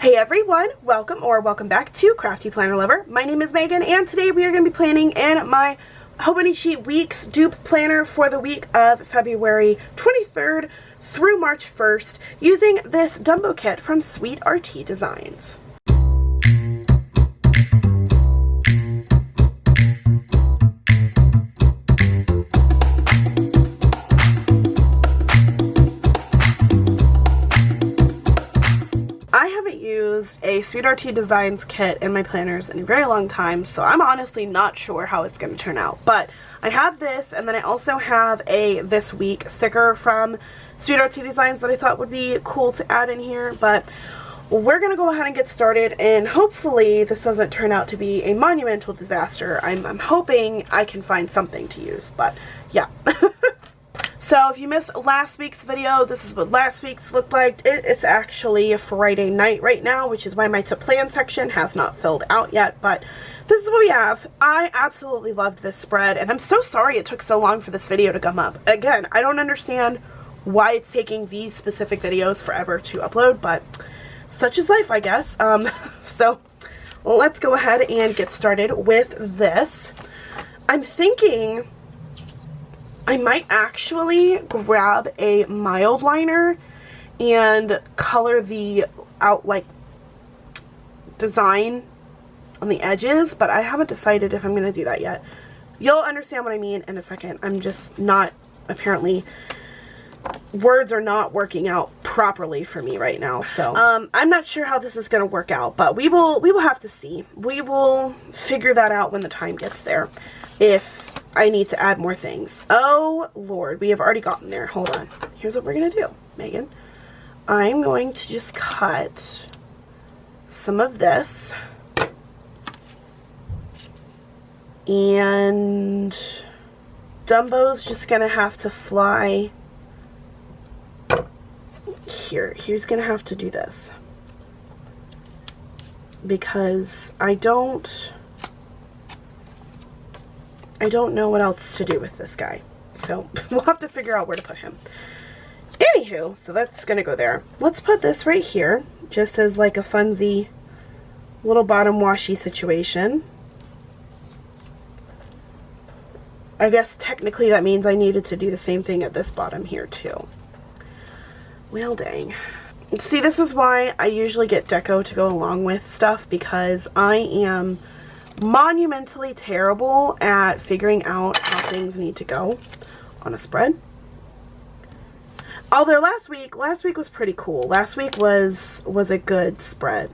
Hey everyone, welcome back to CraftyPlannerLovR. My name is Megan and today we are going to be planning in my Hobonichi Weeks dupe planner for the week of February 23rd through March 1st using this Dumbo kit from SweetRTDesigns. I haven't used a SweetRTDesigns kit in my planners in a very long time, so I'm honestly not sure how it's going to turn out. But I have this, and then I also have a This Week sticker from SweetRTDesigns that I thought would be cool to add in here. But we're going to go ahead and get started, and hopefully this doesn't turn out to be a monumental disaster. I'm hoping I can find something to use, but yeah. So if you missed last week's video, this is what last week's looked like. It's actually a Friday night right now, which is why my to plan section has not filled out yet, but this is what we have. I absolutely loved this spread, and I'm so sorry it took so long for this video to come up. Again, I don't understand why it's taking these specific videos forever to upload, but such is life, I guess. So let's go ahead and get started with this. I'm thinking I might actually grab a mild liner and color the design on the edges, but I haven't decided if I'm going to do that yet. You'll understand what I mean in a second. I'm just not, apparently, words are not working out properly for me right now, so I'm not sure how this is going to work out, but we will have to see. We will figure that out when the time gets there, if I need to add more things. Oh Lord, we have already gotten there. Hold on. Here's what we're gonna do, Megan. I'm going to just cut some of this, and Dumbo's just gonna have to fly here. He's gonna have to do this because I don't know what else to do with this guy. So we'll have to figure out where to put him. Anywho, so that's gonna go there. Let's put this right here, just as like a funsy little bottom washy situation. I guess technically that means I needed to do the same thing at this bottom here too. Well, dang. See, this is why I usually get deco to go along with stuff, because I am monumentally terrible at figuring out how things need to go on a spread. Although last week was pretty cool. Last week was a good spread.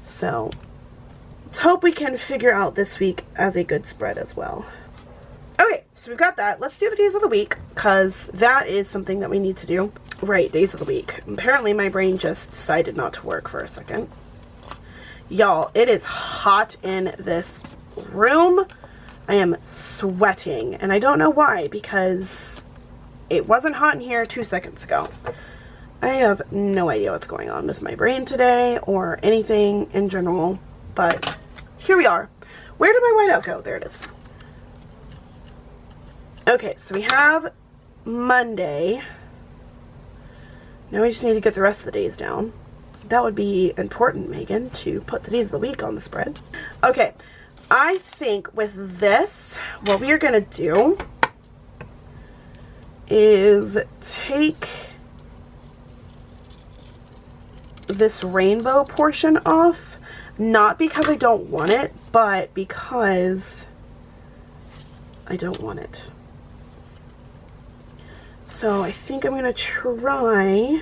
So let's hope we can figure out this week as a good spread as well. Okay, so we've got that. Let's do the days of the week, because that is something that we need to do. Right, days of the week. Apparently my brain just decided not to work for a second. Y'all, it is hot in this room. I am sweating, and I don't know why, because it wasn't hot in here 2 seconds ago. I have no idea what's going on with my brain today or anything in general, but here we are. Where did my whiteout go? There it is. Okay, so we have Monday. Now we just need to get the rest of the days down. That would be important, Megan, to put the days of the week on the spread. Okay, I think with this, what we are going to do is take this rainbow portion off. Not because I don't want it, but because I don't want it. So I think I'm going to try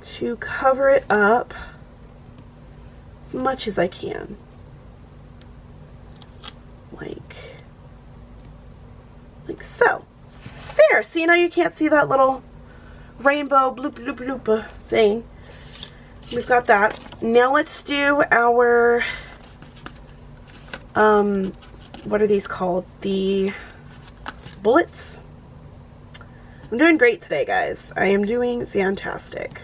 to cover it up as much as I can. Like so. There, see, now you can't see that little rainbow bloop bloop bloop thing. We've got that. Now let's do our, what are these called? The bullets. I'm doing great today, guys. I am doing fantastic.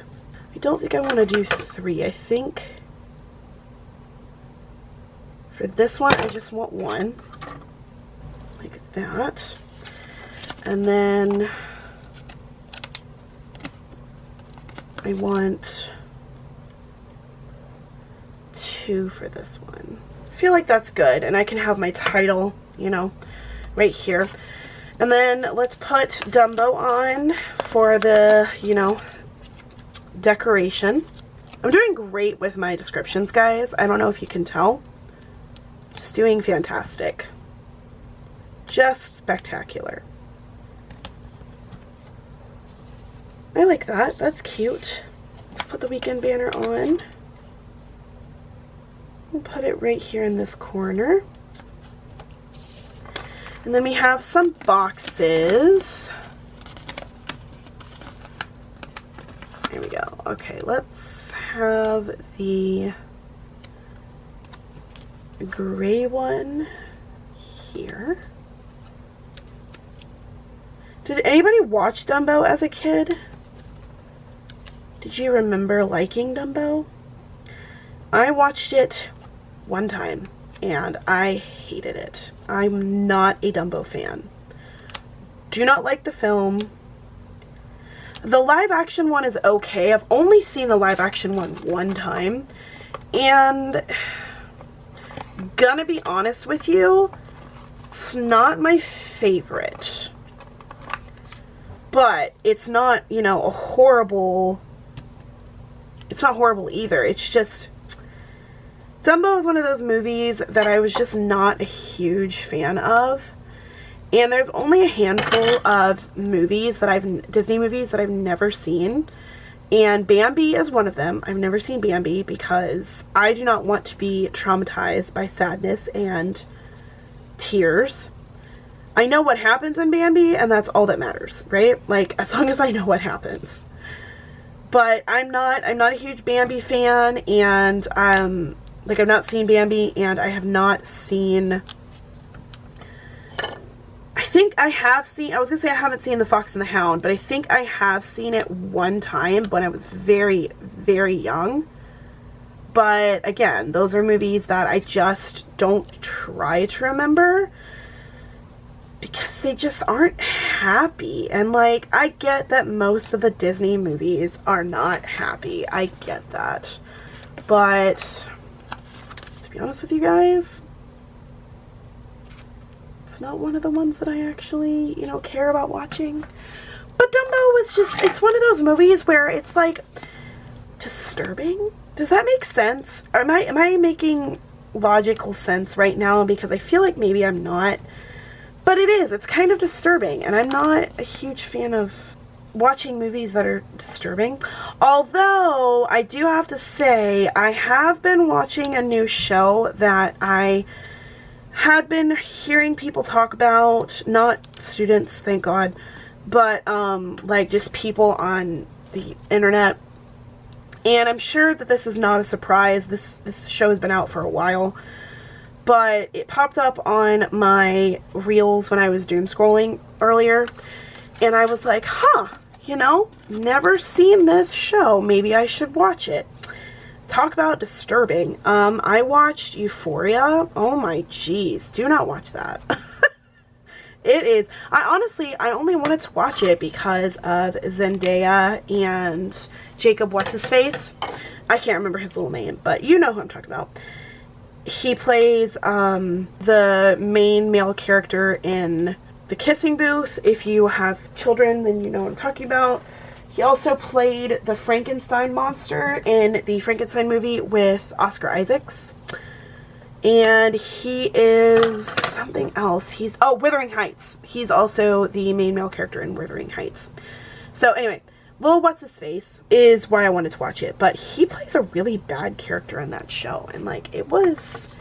I don't think I want to do 3. I think for this one, I just want 1. Like that. And then I want 2 for this one. I feel like that's good, and I can have my title, you know, right here. And then let's put Dumbo on for the, you know, decoration. I'm doing great with my descriptions, guys. I don't know if you can tell. Just doing fantastic. Just spectacular. I like that. That's cute. Let's put the weekend banner on. We'll put it right here in this corner. And then we have some boxes. There we go. Okay, let's have the gray one here. Did anybody watch Dumbo as a kid? Did you remember liking Dumbo? I watched it one time and I hated it. I'm not a Dumbo fan. Do not like the film. The live action one is okay. I've only seen the live action one time, and gonna be honest with you, it's not my favorite. But it's not, you know, a horrible, it's not horrible either. It's just, Dumbo is one of those movies that I was just not a huge fan of. And there's only a handful of movies that Disney movies that I've never seen. And Bambi is one of them. I've never seen Bambi because I do not want to be traumatized by sadness and tears. I know what happens in Bambi, and that's all that matters, right? Like, as long as I know what happens. But I'm not a huge Bambi fan, and like, I've not seen Bambi, and I have not seen, I think I have seen, I was gonna say I haven't seen The Fox and the Hound, but I think I have seen it one time when I was very, very young. But again, those are movies that I just don't try to remember because they just aren't happy. And like, I get that most of the Disney movies are not happy. I get that. But to be honest with you guys, it's not one of the ones that I actually, you know, care about watching. But Dumbo is just, it's one of those movies where it's like disturbing. Does that make sense? Am I making logical sense right now? Because I feel like maybe I'm not. But it is. It's kind of disturbing, and I'm not a huge fan of watching movies that are disturbing. Although, I do have to say, I have been watching a new show that I had been hearing people talk about, not students, thank God, but like just people on the internet. And I'm sure that this is not a surprise. This show has been out for a while. But it popped up on my reels when I was doom scrolling earlier. And I was like, huh, you know, never seen this show. Maybe I should watch it. Talk about disturbing. I watched Euphoria. Oh my jeez. Do not watch that. It is. I only wanted to watch it because of Zendaya and Jacob What's-His-Face. I can't remember his little name, but you know who I'm talking about. He plays the main male character in The Kissing Booth. If you have children, then you know what I'm talking about. He also played the Frankenstein monster in the Frankenstein movie with Oscar Isaacs. And he is something else. Oh, Wuthering Heights. He's also the main male character in Wuthering Heights. So anyway, Lil What's-His-Face is why I wanted to watch it, but he plays a really bad character in that show, and like, it was,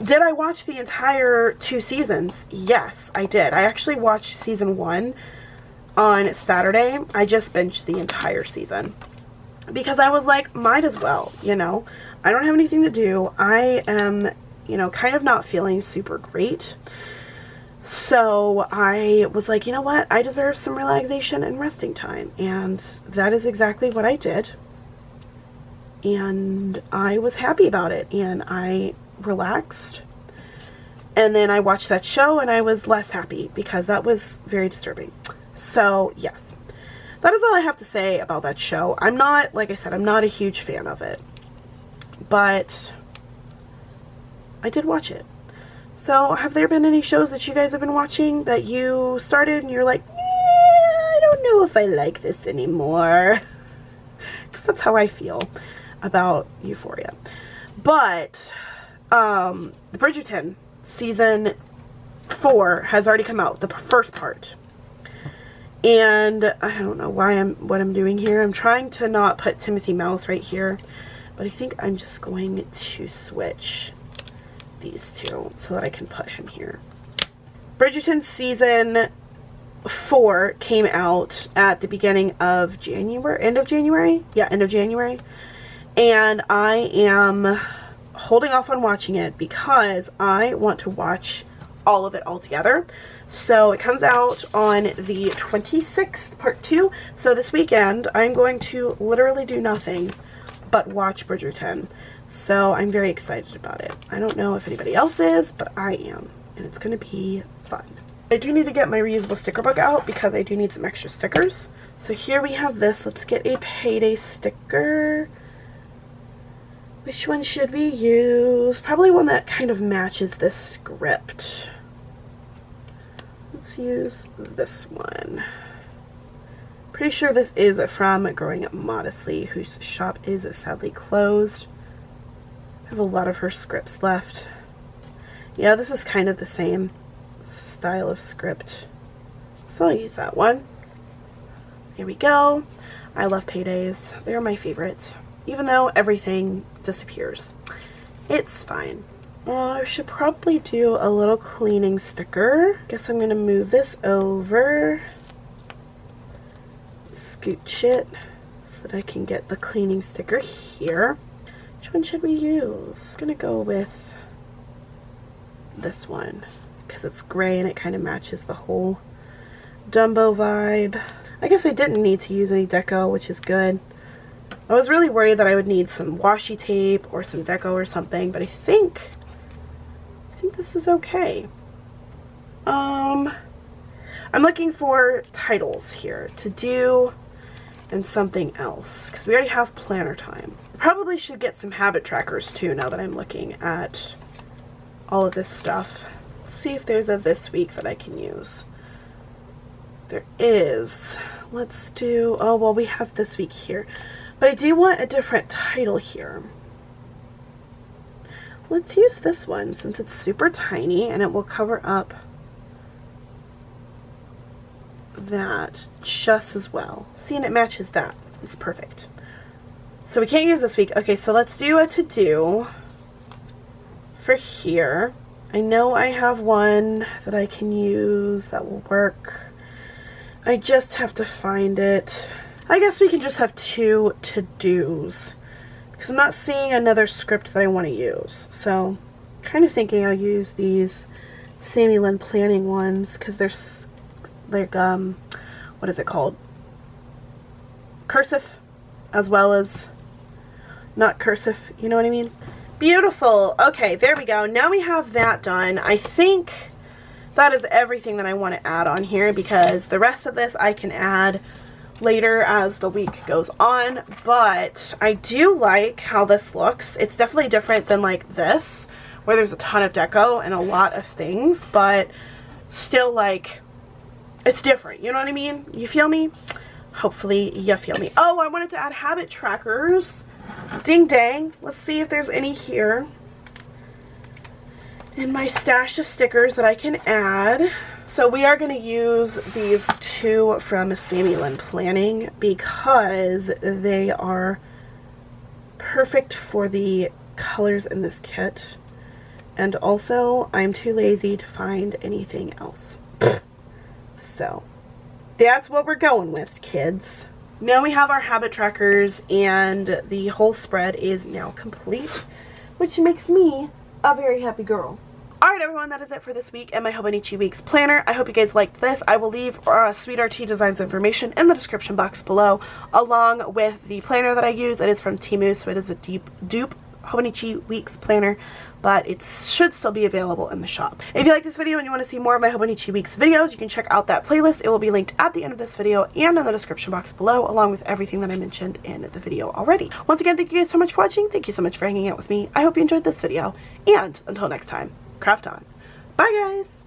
did I watch the entire 2 seasons? Yes, I did. I actually watched season 1 on Saturday. I just binged the entire season because I was like, might as well, you know, I don't have anything to do. I am, you know, kind of not feeling super great. So I was like, you know what? I deserve some relaxation and resting time. And that is exactly what I did. And I was happy about it. And I relaxed. And then I watched that show and I was less happy because that was very disturbing. So yes. that is all I have to say about that show. I'm not, like I said, I'm not a huge fan of it, but I did watch it. So have there been any shows that you guys have been watching that you started and you're like, I don't know if I like this anymore? Because that's how I feel about Euphoria. But the Bridgerton season 4 has already come out, the first part. And I don't know what I'm doing here. I'm trying to not put Timothy Mouse right here, but I think I'm just going to switch these two so that I can put him here. Bridgerton season 4 came out at the beginning of January, end of January? Yeah, end of January. And I am holding off on watching it because I want to watch all of it all together. So it comes out on the 26th, part 2. So this weekend, I'm going to literally do nothing but watch Bridgerton. So I'm very excited about it. I don't know if anybody else is, but I am. And it's going to be fun. I do need to get my reusable sticker book out because I do need some extra stickers. So here we have this. Let's get a Payday sticker. Which one should we use? Probably one that kind of matches this script. Let's use this one. Pretty sure this is from Growing Up Modestly, whose shop is sadly closed. I have a lot of her scripts left. Yeah, this is kind of the same style of script, so I'll use that one. Here we go. I love Paydays. They're my favorites. Even though everything disappears, it's fine. I should probably do a little cleaning sticker. Guess I'm gonna move this over, scooch it so that I can get the cleaning sticker here. Which one should we use? I'm gonna go with this one because it's gray and it kind of matches the whole Dumbo vibe. I guess I didn't need to use any deco, which is good. I was really worried that I would need some washi tape or some deco or something, but I think this is okay. I'm looking for titles here to do and something else because we already have planner time. I probably should get some habit trackers too now that I'm looking at all of this stuff. Let's see if there's a this week that I can use. There is. Let's do, oh well, we have this week here, but I do want a different title here. Let's use this one since it's super tiny and it will cover up that just as well. See, and it matches that. It's perfect. So we can't use this week. Okay, so let's do a to-do for here. I know I have one that I can use that will work. I just have to find it. I guess we can just have 2 to-dos because I'm not seeing another script that I want to use. So I'm kind of thinking I'll use these Sammy Lynn planning ones because they're like, what is it called? Cursive as well as not cursive, you know what I mean? Beautiful. Okay, there we go. Now we have that done. I think that is everything that I want to add on here because the rest of this I can add later as the week goes on, but I do like how this looks. It's definitely different than like this where there's a ton of deco and a lot of things, but still like it's different, you know what I mean? You feel me? Hopefully you feel me. Oh, I wanted to add habit trackers. Ding dang. Let's see if there's any here in my stash of stickers that I can add. So we are going to use these 2 from Sammy Lynn Planning because they are perfect for the colors in this kit. And also, I'm too lazy to find anything else. So, that's what we're going with, kids. Now we have our habit trackers and the whole spread is now complete, which makes me a very happy girl. Alright everyone, that is it for this week and my Hobonichi Weeks planner. I hope you guys liked this. I will leave SweetRTDesigns information in the description box below, along with the planner that I use. It is from Temu, so it is a dupe Hobonichi Weeks planner, but it should still be available in the shop. If you like this video and you want to see more of my Hobonichi Weeks videos, you can check out that playlist. It will be linked at the end of this video and in the description box below, along with everything that I mentioned in the video already. Once again, thank you guys so much for watching. Thank you so much for hanging out with me. I hope you enjoyed this video, and until next time, craft on. Bye guys!